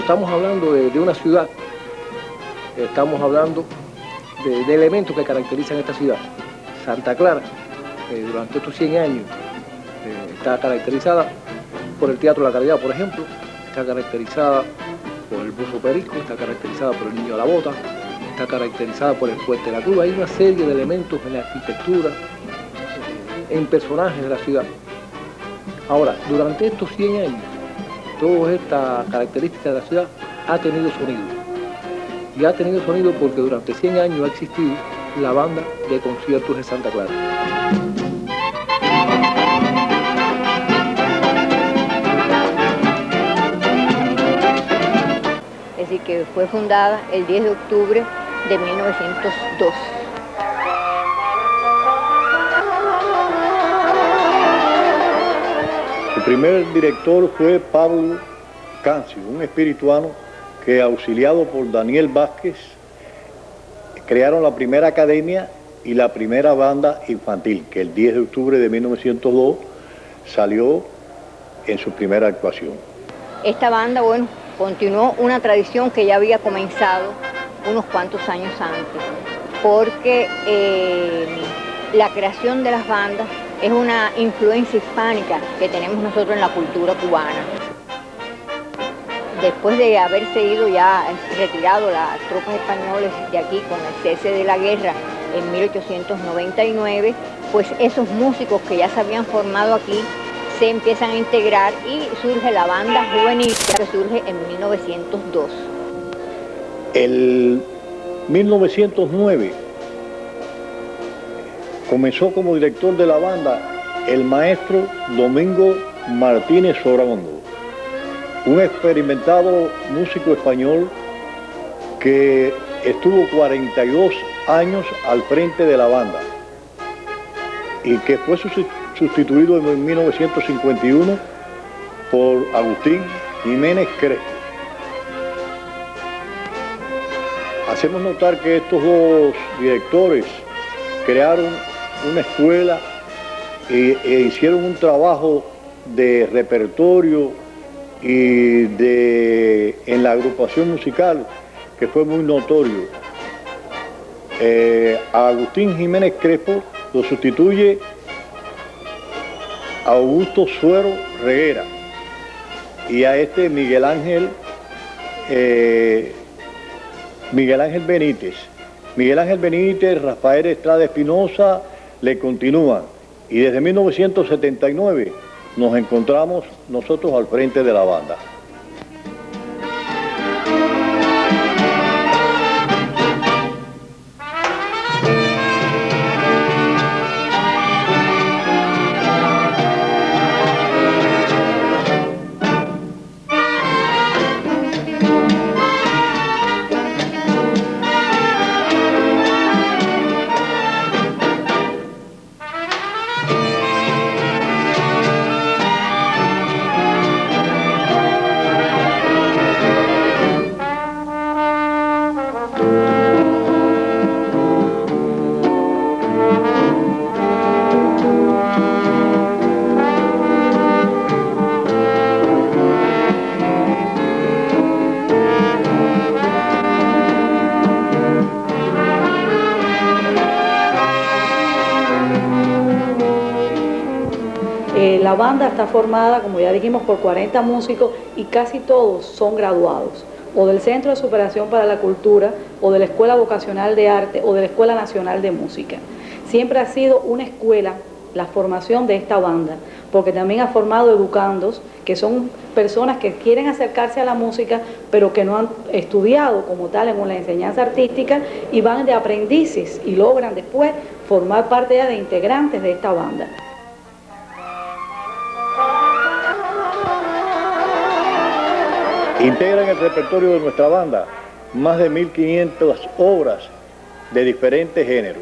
estamos hablando de una ciudad, estamos hablando de elementos que caracterizan esta ciudad. Santa Clara, durante estos 100 años, está caracterizada por el Teatro La Caridad, por ejemplo, está caracterizada por el Buzo Perico, está caracterizada por el Niño de la Bota, está caracterizada por el Puente de la Cruz. Hay una serie de elementos en la arquitectura, en personajes de la ciudad. Ahora, durante estos 100 años, toda esta característica de la ciudad ha tenido sonido. Y ha tenido sonido porque durante 100 años ha existido la banda de conciertos de Santa Clara. Es decir, que fue fundada el 10 de octubre de 1902. El primer director fue Pablo Cancio, un espirituano que, auxiliado por Daniel Vázquez, crearon la primera academia y la primera banda infantil, que el 10 de octubre de 1902 salió en su primera actuación. Esta banda, bueno, continuó una tradición que ya había comenzado unos cuantos años antes, porque la creación de las bandas es una influencia hispánica que tenemos nosotros en la cultura cubana. Después de haberse ido ya retirado las tropas españolas de aquí con el cese de la guerra en 1899, pues esos músicos que ya se habían formado aquí se empiezan a integrar y surge la banda juvenil que surge en 1902. El 1909 comenzó como director de la banda el maestro Domingo Martínez Soramondo, un experimentado músico español que estuvo 42 años al frente de la banda y que fue sustituido en 1951 por Agustín Jiménez Crespo. Hacemos notar que estos dos directores crearon una escuela e hicieron un trabajo de repertorio y en la agrupación musical que fue muy notorio. A Agustín Jiménez Crespo lo sustituye Augusto Suero Reguera y a este Miguel Ángel Benítez. Miguel Ángel Benítez, Rafael Estrada Espinosa le continúan y desde 1979 nos encontramos nosotros al frente de la banda. La banda está formada, como ya dijimos, por 40 músicos y casi todos son graduados, o del Centro de Superación para la Cultura, o de la Escuela Vocacional de Arte, o de la Escuela Nacional de Música. Siempre ha sido una escuela la formación de esta banda, porque también ha formado educandos, que son personas que quieren acercarse a la música, pero que no han estudiado como tal en una enseñanza artística y van de aprendices y logran después formar parte ya de integrantes de esta banda. Integran el repertorio de nuestra banda más de 1.500 obras de diferentes géneros,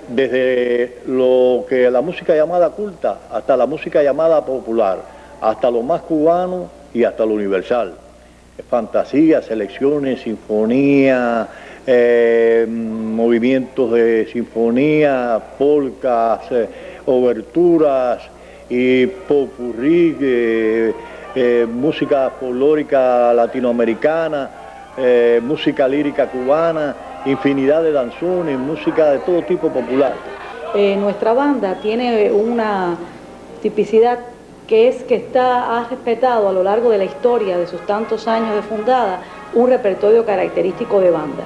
desde lo que la música llamada culta hasta la música llamada popular, hasta lo más cubano y hasta lo universal. Fantasías, selecciones, sinfonía, movimientos de sinfonía, polcas, oberturas y popurrí, música folclórica latinoamericana, música lírica cubana, infinidad de danzones, música de todo tipo popular. Nuestra banda tiene una tipicidad que es que ha respetado a lo largo de la historia de sus tantos años de fundada un repertorio característico de banda.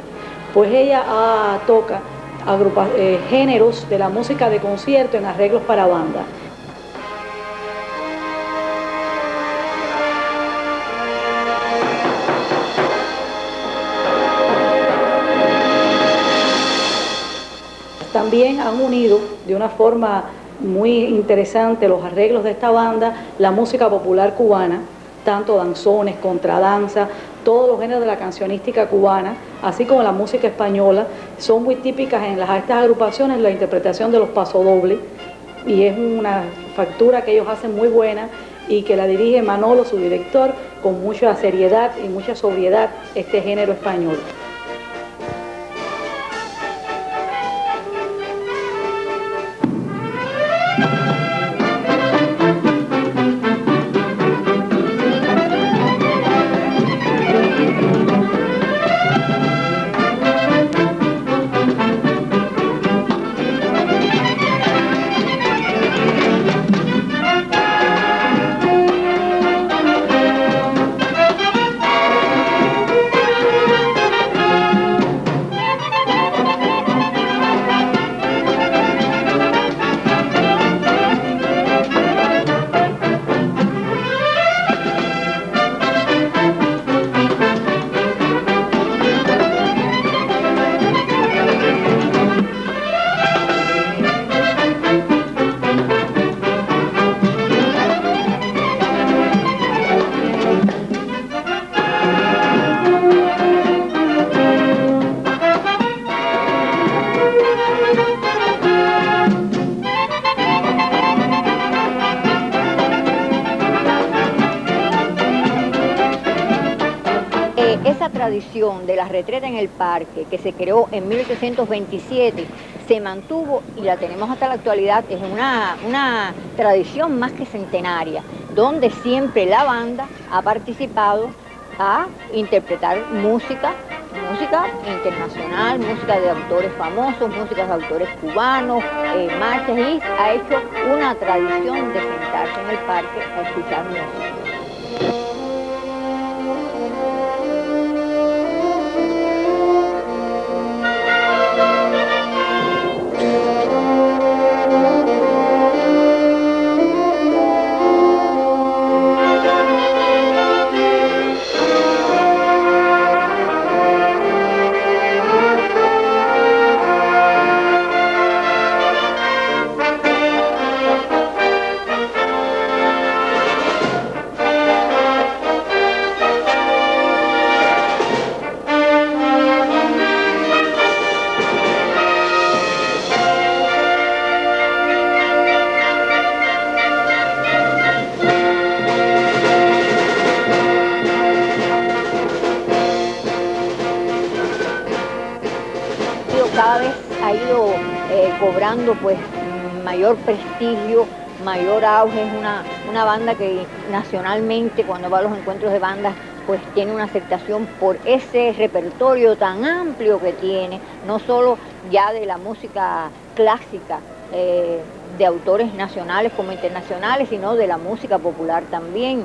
Pues ella toca géneros de la música de concierto en arreglos para banda. También han unido de una forma muy interesante los arreglos de esta banda, la música popular cubana, tanto danzones, contradanza, todos los géneros de la cancionística cubana, así como la música española. Son muy típicas en estas agrupaciones la interpretación de los pasodobles, y es una factura que ellos hacen muy buena y que la dirige Manolo, su director, con mucha seriedad y mucha sobriedad, este género español. Esa tradición de la retreta en el parque, que se creó en 1827, se mantuvo y la tenemos hasta la actualidad. Es una tradición más que centenaria, donde siempre la banda ha participado a interpretar música internacional, música de autores famosos, música de autores cubanos, marchas, y ha hecho una tradición de sentarse en el parque a escuchar música. Cada vez ha ido cobrando pues mayor prestigio, mayor auge. Es una banda que nacionalmente, cuando va a los encuentros de bandas, pues tiene una aceptación por ese repertorio tan amplio que tiene, no solo ya de la música clásica, de autores nacionales como internacionales, sino de la música popular también.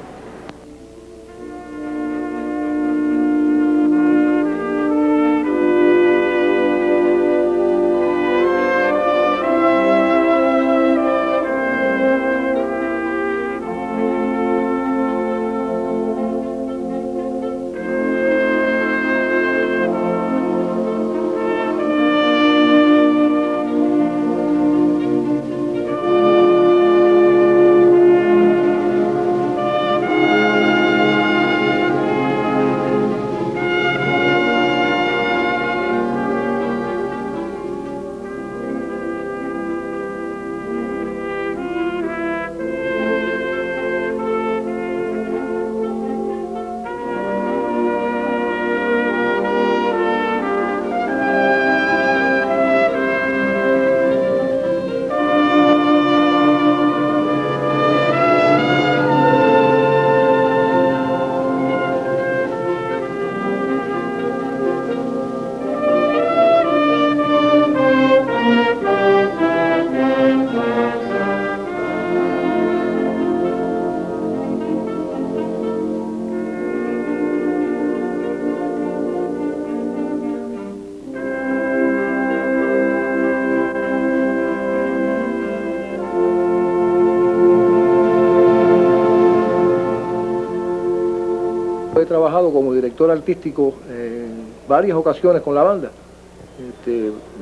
trabajado como director artístico en varias ocasiones con la banda,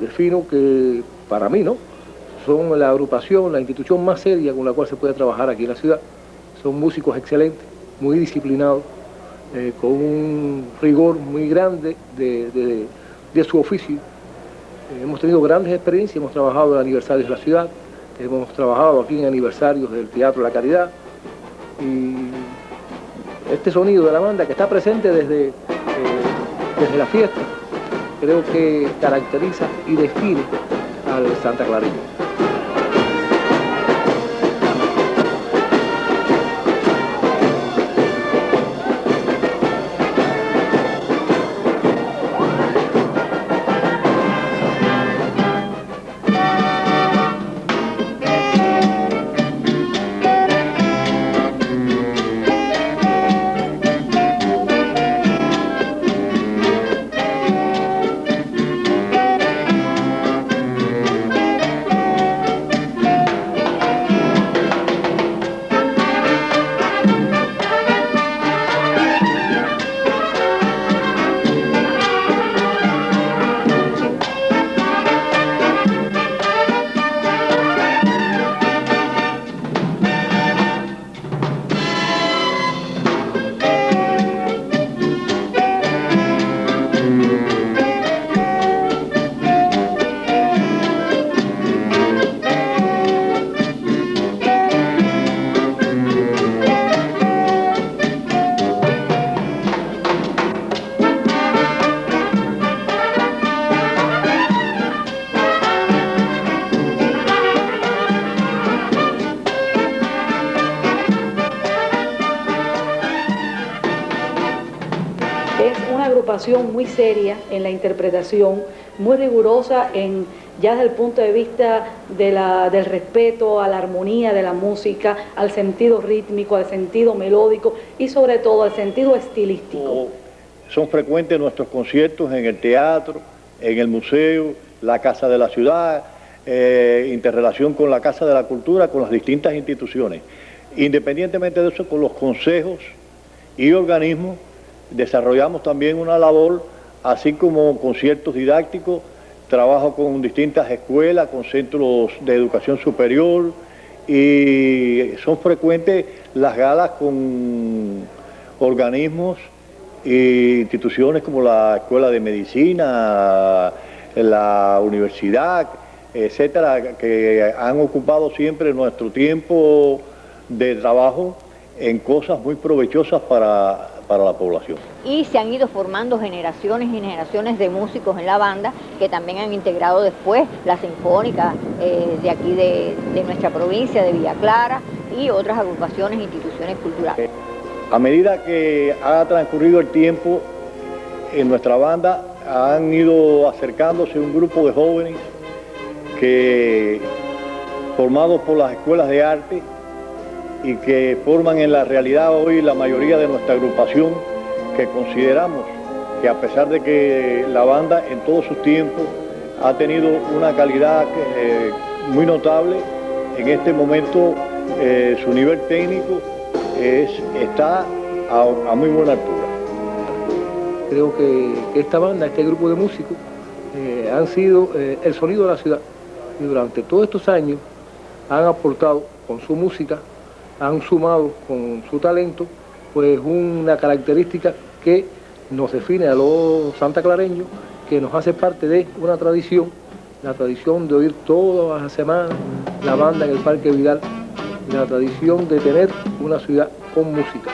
defino que para mí, ¿no?, son la agrupación, la institución más seria con la cual se puede trabajar aquí en la ciudad. Son músicos excelentes, muy disciplinados, con un rigor muy grande de su oficio. Hemos tenido grandes experiencias, hemos trabajado en aniversarios de la ciudad, hemos trabajado aquí en aniversarios del Teatro La Caridad, y este sonido de la banda que está presente desde la fiesta, creo que caracteriza y define al santaclareño. Muy seria en la interpretación, muy rigurosa ya desde el punto de vista del respeto a la armonía de la música, al sentido rítmico, al sentido melódico y sobre todo al sentido estilístico. Son frecuentes nuestros conciertos en el teatro, en el museo, la Casa de la Ciudad, interrelación con la Casa de la Cultura, con las distintas instituciones. Independientemente de eso, con los consejos y organismos, desarrollamos también una labor, así como conciertos didácticos, trabajo con distintas escuelas, con centros de educación superior, y son frecuentes las galas con organismos e instituciones como la Escuela de Medicina, la universidad, etcétera, que han ocupado siempre nuestro tiempo de trabajo en cosas muy provechosas para la población. Y se han ido formando generaciones y generaciones de músicos en la banda que también han integrado después la Sinfónica de aquí de nuestra provincia, de Villa Clara, y otras agrupaciones e instituciones culturales. A medida que ha transcurrido el tiempo, en nuestra banda han ido acercándose un grupo de jóvenes que, formados por las escuelas de arte, y que forman en la realidad hoy la mayoría de nuestra agrupación, que consideramos que a pesar de que la banda en todos sus tiempos ha tenido una calidad muy notable, en este momento su nivel técnico está a muy buena altura. Creo que esta banda, este grupo de músicos, han sido el sonido de la ciudad, y durante todos estos años han aportado con su música, han sumado con su talento, pues una característica que nos define a los santaclareños, que nos hace parte de una tradición, la tradición de oír todas las semanas la banda en el Parque Vidal, la tradición de tener una ciudad con música.